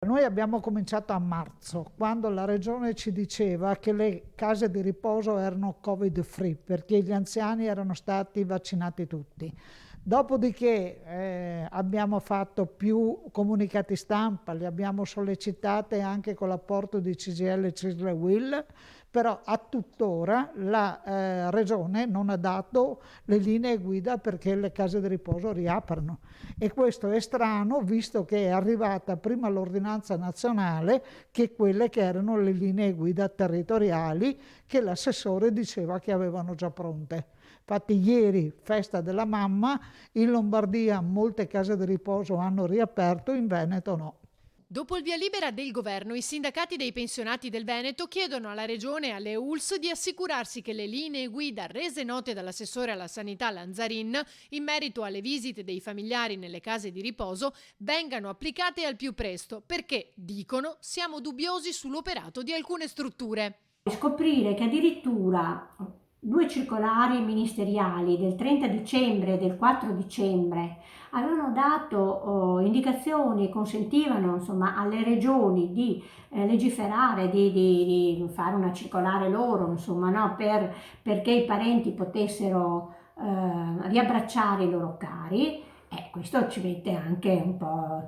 Noi abbiamo cominciato a marzo, quando la regione ci diceva che le case di riposo erano Covid free, perché gli anziani erano stati vaccinati tutti. Dopodiché abbiamo fatto più comunicati stampa, li abbiamo sollecitate anche con l'apporto di CGIL, CISL e UIL, però a tuttora la regione non ha dato le linee guida perché le case di riposo riaprano. E questo è strano, visto che è arrivata prima l'ordinanza nazionale che quelle che erano le linee guida territoriali che l'assessore diceva che avevano già pronte. Infatti ieri, festa della mamma, in Lombardia molte case di riposo hanno riaperto, in Veneto no. Dopo il via libera del governo, i sindacati dei pensionati del Veneto chiedono alla Regione e alle ULSS di assicurarsi che le linee guida rese note dall'assessore alla sanità Lanzarin in merito alle visite dei familiari nelle case di riposo vengano applicate al più presto, perché, dicono, siamo dubbiosi sull'operato di alcune strutture. Scoprire che addirittura due circolari ministeriali del 30 dicembre e del 4 dicembre avevano dato indicazioni e consentivano insomma, alle regioni di legiferare, di fare una circolare loro, insomma, no? Perché i parenti potessero riabbracciare i loro cari, questo ci mette anche un po'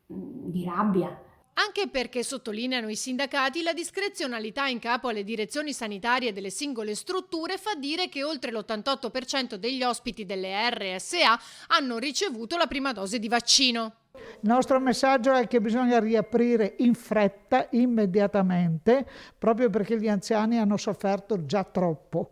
di rabbia. Anche perché, sottolineano i sindacati, la discrezionalità in capo alle direzioni sanitarie delle singole strutture fa dire che oltre l'88% degli ospiti delle RSA hanno ricevuto la prima dose di vaccino. Il nostro messaggio è che bisogna riaprire in fretta, immediatamente, proprio perché gli anziani hanno sofferto già troppo.